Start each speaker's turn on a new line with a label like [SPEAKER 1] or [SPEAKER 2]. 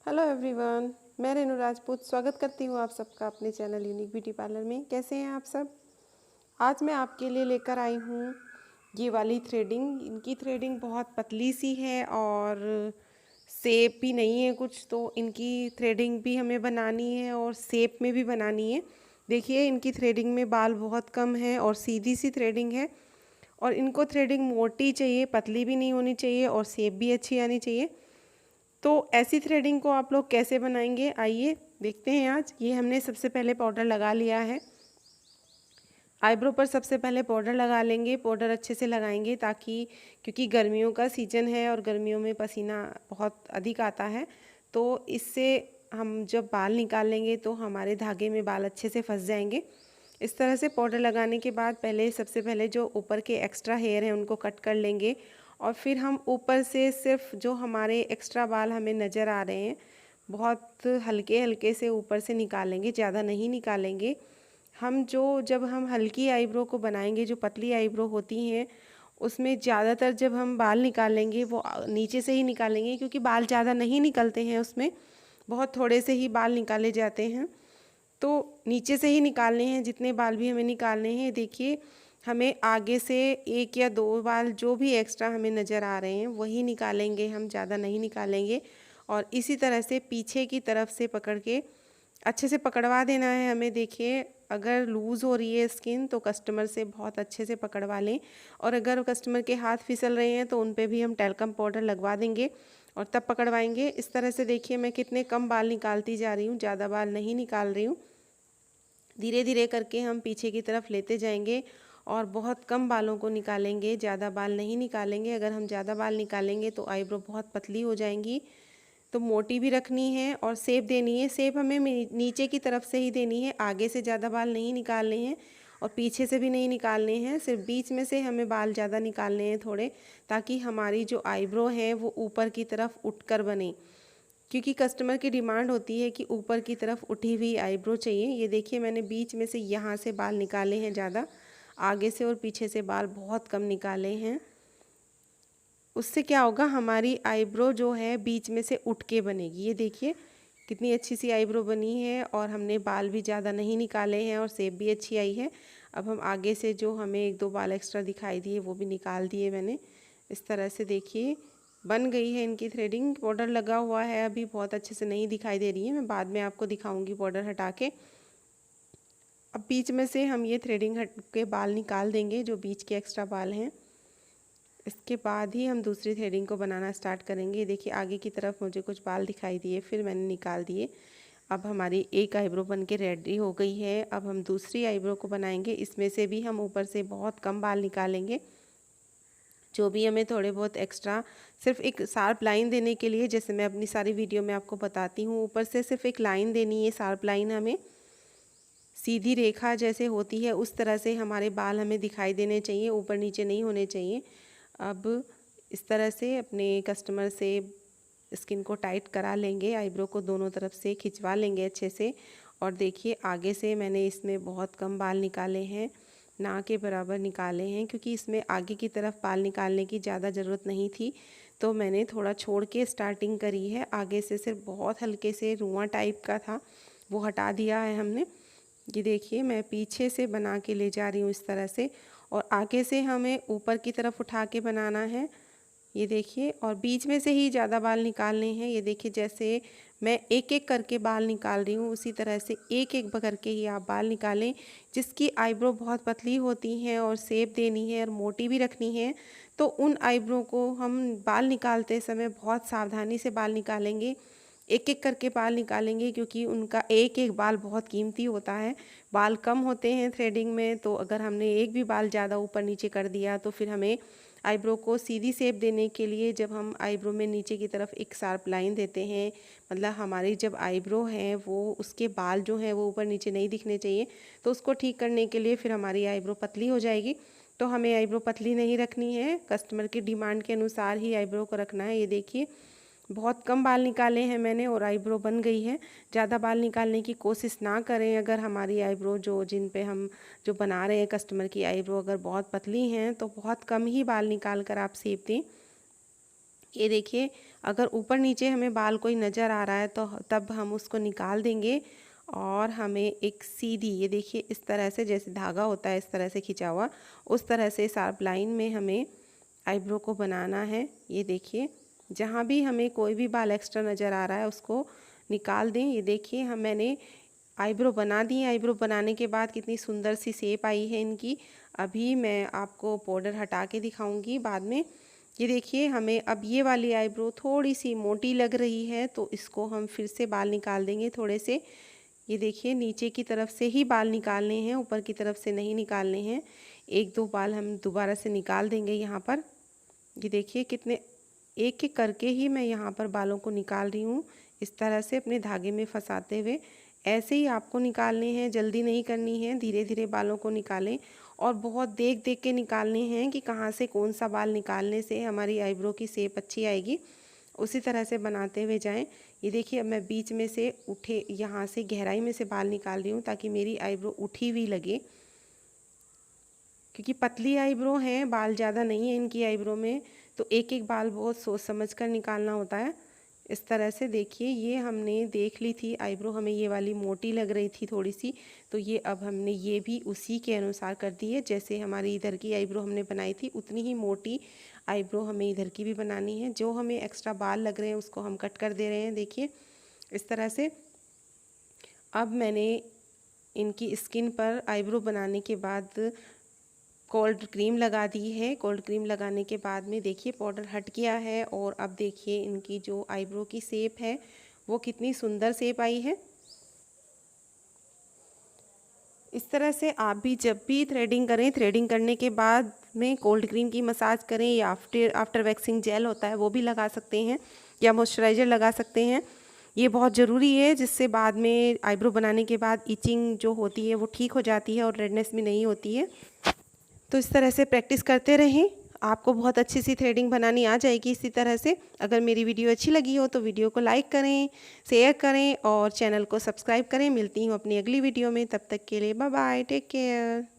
[SPEAKER 1] Hello everyone, मैं रेनू राजपूत स्वागत करती हूँ आप सबका अपने चैनल यूनिक ब्यूटी पार्लर में। कैसे हैं आप सब? आज मैं आपके लिए लेकर आई हूँ ये वाली थ्रेडिंग। इनकी थ्रेडिंग बहुत पतली सी है और शेप भी नहीं है कुछ, तो इनकी थ्रेडिंग भी हमें बनानी है और शेप में भी बनानी है। देखिए, इनकी थ्रेडिंग में बाल बहुत कम है और सीधी सी थ्रेडिंग है। और इनको थ्रेडिंग मोटी चाहिए, पतली भी नहीं होनी चाहिए और शेप भी अच्छी आनी चाहिए। तो ऐसी थ्रेडिंग को आप लोग कैसे बनाएंगे, आइए देखते हैं। आज ये हमने सबसे पहले पाउडर लगा लिया है। आईब्रो पर सबसे पहले पाउडर लगा लेंगे। पाउडर अच्छे से लगाएंगे ताकि, क्योंकि गर्मियों का सीज़न है और गर्मियों में पसीना बहुत अधिक आता है, तो इससे हम जब बाल निकालेंगे तो हमारे धागे में बाल अच्छे से फंस जाएंगे। इस तरह से पाउडर लगाने के बाद सबसे पहले जो ऊपर के एक्स्ट्रा हेयर हैं उनको कट कर लेंगे और फिर हम ऊपर से सिर्फ जो हमारे एक्स्ट्रा बाल हमें नज़र आ रहे हैं बहुत हल्के हल्के से ऊपर से निकालेंगे, ज़्यादा नहीं निकालेंगे। जब हम हल्की आईब्रो को बनाएंगे, जो पतली आईब्रो होती हैं उसमें ज़्यादातर जब हम बाल निकालेंगे वो नीचे से ही निकालेंगे, क्योंकि बाल ज़्यादा नहीं निकलते हैं उसमें, बहुत थोड़े से ही बाल निकाले जाते हैं। तो नीचे से ही निकालने हैं जितने बाल भी हमें निकालने हैं। देखिए, हमें आगे से 1 या 2 बाल जो भी एक्स्ट्रा हमें नज़र आ रहे हैं वही निकालेंगे, हम ज़्यादा नहीं निकालेंगे। और इसी तरह से पीछे की तरफ से पकड़ के अच्छे से पकड़वा देना है हमें। देखिए, अगर लूज़ हो रही है स्किन तो कस्टमर से बहुत अच्छे से पकड़वा लें, और अगर कस्टमर के हाथ फिसल रहे हैं तो उन पे भी हम टैल्कम पाउडर लगवा देंगे और तब पकड़वाएंगे। इस तरह से देखिए मैं कितने कम बाल निकालती जा रही हूँ, ज़्यादा बाल नहीं निकाल रही हूँ। धीरे धीरे करके हम पीछे की तरफ लेते जाएंगे और बहुत कम बालों को निकालेंगे, ज़्यादा बाल नहीं निकालेंगे। अगर हम ज़्यादा बाल निकालेंगे तो आईब्रो बहुत पतली हो जाएंगी। तो मोटी भी रखनी है और शेप देनी है। शेप हमें नीचे की तरफ से ही देनी है, आगे से ज़्यादा बाल नहीं निकालने हैं और पीछे से भी नहीं निकालने हैं। सिर्फ बीच में से हमें बाल ज़्यादा निकालने हैं थोड़े, ताकि हमारी जो आईब्रो है वो ऊपर की तरफ उठकर बने, क्योंकि कस्टमर की डिमांड होती है कि ऊपर की तरफ उठी हुई आईब्रो चाहिए। ये देखिए, मैंने बीच में से यहाँ से बाल निकाले हैं ज़्यादा, आगे से और पीछे से बाल बहुत कम निकाले हैं। उससे क्या होगा, हमारी आईब्रो जो है बीच में से उठ के बनेगी। ये देखिए कितनी अच्छी सी आईब्रो बनी है और हमने बाल भी ज़्यादा नहीं निकाले हैं और शेप भी अच्छी आई है। अब हम आगे से जो हमें 1-2 बाल एक्स्ट्रा दिखाई दिए वो भी निकाल दिए मैंने। इस तरह से देखिए बन गई है इनकी थ्रेडिंग। पाउडर लगा हुआ है, अभी बहुत अच्छे से नहीं दिखाई दे रही है, मैं बाद में आपको दिखाऊंगी पाउडर हटा के। अब बीच में से हम ये थ्रेडिंग हट के बाल निकाल देंगे, जो बीच के एक्स्ट्रा बाल हैं। इसके बाद ही हम दूसरी थ्रेडिंग को बनाना स्टार्ट करेंगे। देखिए, आगे की तरफ मुझे कुछ बाल दिखाई दिए, फिर मैंने निकाल दिए। अब हमारी एक आईब्रो बन के रेडी हो गई है। अब हम दूसरी आईब्रो को बनाएंगे। इसमें से भी हम ऊपर से बहुत कम बाल निकालेंगे, जो भी हमें थोड़े बहुत एक्स्ट्रा, सिर्फ एक शार्प लाइन देने के लिए, जैसे मैं अपनी सारी वीडियो में आपको बताती हूँ, ऊपर से सिर्फ एक लाइन देनी है, शार्प लाइन। हमें सीधी रेखा जैसे होती है उस तरह से हमारे बाल हमें दिखाई देने चाहिए, ऊपर नीचे नहीं होने चाहिए। अब इस तरह से अपने कस्टमर से स्किन को टाइट करा लेंगे, आईब्रो को दोनों तरफ से खिंचवा लेंगे अच्छे से। और देखिए, आगे से मैंने इसमें बहुत कम बाल निकाले हैं, ना के बराबर निकाले हैं, क्योंकि इसमें आगे की तरफ बाल निकालने की ज़्यादा ज़रूरत नहीं थी, तो मैंने थोड़ा छोड़ के स्टार्टिंग करी है। आगे से सिर्फ बहुत हल्के से रुआं टाइप का था, वो हटा दिया है हमने। ये देखिए, मैं पीछे से बना के ले जा रही हूँ इस तरह से, और आगे से हमें ऊपर की तरफ उठा के बनाना है। ये देखिए, और बीच में से ही ज़्यादा बाल निकालने हैं। ये देखिए, जैसे मैं एक एक करके बाल निकाल रही हूँ उसी तरह से एक एक करके ही आप बाल निकालें। जिसकी आईब्रो बहुत पतली होती हैं और शेप देनी है और मोटी भी रखनी है, तो उन आईब्रो को हम बाल निकालते समय बहुत सावधानी से बाल निकालेंगे, एक एक करके बाल निकालेंगे, क्योंकि उनका एक एक बाल बहुत कीमती होता है। बाल कम होते हैं थ्रेडिंग में, तो अगर हमने एक भी बाल ज़्यादा ऊपर नीचे कर दिया तो फिर हमें आईब्रो को सीधी शेप देने के लिए, जब हम आईब्रो में नीचे की तरफ एक शार्प लाइन देते हैं, मतलब हमारी जब आईब्रो है वो, उसके बाल जो हैं वो ऊपर नीचे नहीं दिखने चाहिए, तो उसको ठीक करने के लिए फिर हमारी आईब्रो पतली हो जाएगी। तो हमें आईब्रो पतली नहीं रखनी है, कस्टमर की डिमांड के अनुसार ही आईब्रो को रखना है। ये देखिए, बहुत कम बाल निकाले हैं मैंने और आईब्रो बन गई है। ज़्यादा बाल निकालने की कोशिश ना करें। अगर हमारी आईब्रो जिन पे हम जो बना रहे हैं, कस्टमर की आईब्रो अगर बहुत पतली हैं तो बहुत कम ही बाल निकाल कर आप शेप दें। ये देखिए, अगर ऊपर नीचे हमें बाल कोई नज़र आ रहा है तो तब हम उसको निकाल देंगे और हमें एक सीधी, ये देखिए इस तरह से, जैसे धागा होता है इस तरह से खिंचा हुआ, उस तरह से शार्प लाइन में हमें आईब्रो को बनाना है। ये देखिए जहाँ भी हमें कोई भी बाल एक्स्ट्रा नज़र आ रहा है उसको निकाल दें। ये देखिए मैंने आईब्रो बना दी। आईब्रो बनाने के बाद कितनी सुंदर सी शेप आई है इनकी। अभी मैं आपको पाउडर हटा के दिखाऊंगी बाद में। ये देखिए हमें अब ये वाली आईब्रो थोड़ी सी मोटी लग रही है तो इसको हम फिर से बाल निकाल देंगे थोड़े से। ये देखिए नीचे की तरफ से ही बाल निकालने हैं, ऊपर की तरफ से नहीं निकालने हैं। एक दो बाल हम दोबारा से निकाल देंगे यहाँ पर। ये देखिए कितने एक एक करके ही मैं यहाँ पर बालों को निकाल रही हूँ, इस तरह से अपने धागे में फंसाते हुए। ऐसे ही आपको निकालने हैं, जल्दी नहीं करनी है, धीरे धीरे बालों को निकालें और बहुत देख देख के निकालने हैं कि कहाँ से कौन सा बाल निकालने से हमारी आईब्रो की शेप अच्छी आएगी। उसी तरह से बनाते हुए जाएं। ये देखिए अब मैं बीच में से उठे, यहाँ से गहराई में से बाल निकाल रही हूँ ताकि मेरी आईब्रो उठी हुई लगे, क्योंकि पतली आईब्रो हैं, बाल ज़्यादा नहीं है इनकी आईब्रो में, तो एक एक बाल बहुत सोच समझ कर निकालना होता है। इस तरह से देखिए ये हमने देख ली थी आईब्रो, हमें ये वाली मोटी लग रही थी थोड़ी सी, तो ये अब हमने ये भी उसी के अनुसार कर दी है। जैसे हमारी इधर की आईब्रो हमने बनाई थी उतनी ही मोटी आईब्रो हमें इधर की भी बनानी है। जो हमें एक्स्ट्रा बाल लग रहे हैं उसको हम कट कर दे रहे हैं, देखिए इस तरह से। अब मैंने इनकी स्किन पर आईब्रो बनाने के बाद कोल्ड क्रीम लगा दी है। कोल्ड क्रीम लगाने के बाद में देखिए पाउडर हट गया है और अब देखिए इनकी जो आईब्रो की शेप है वो कितनी सुंदर शेप आई है। इस तरह से आप भी जब भी थ्रेडिंग करें, थ्रेडिंग करने के बाद में कोल्ड क्रीम की मसाज करें या आफ्टर वैक्सिंग जेल होता है वो भी लगा सकते हैं या मॉइस्चराइज़र लगा सकते हैं। ये बहुत ज़रूरी है, जिससे बाद में आईब्रो बनाने के बाद इचिंग जो होती है वो ठीक हो जाती है और रेडनेस भी नहीं होती है। तो इस तरह से प्रैक्टिस करते रहें, आपको बहुत अच्छी सी थ्रेडिंग बनानी आ जाएगी इसी तरह से। अगर मेरी वीडियो अच्छी लगी हो तो वीडियो को लाइक करें, शेयर करें और चैनल को सब्सक्राइब करें। मिलती हूँ अपनी अगली वीडियो में, तब तक के लिए बाय बाय, टेक केयर।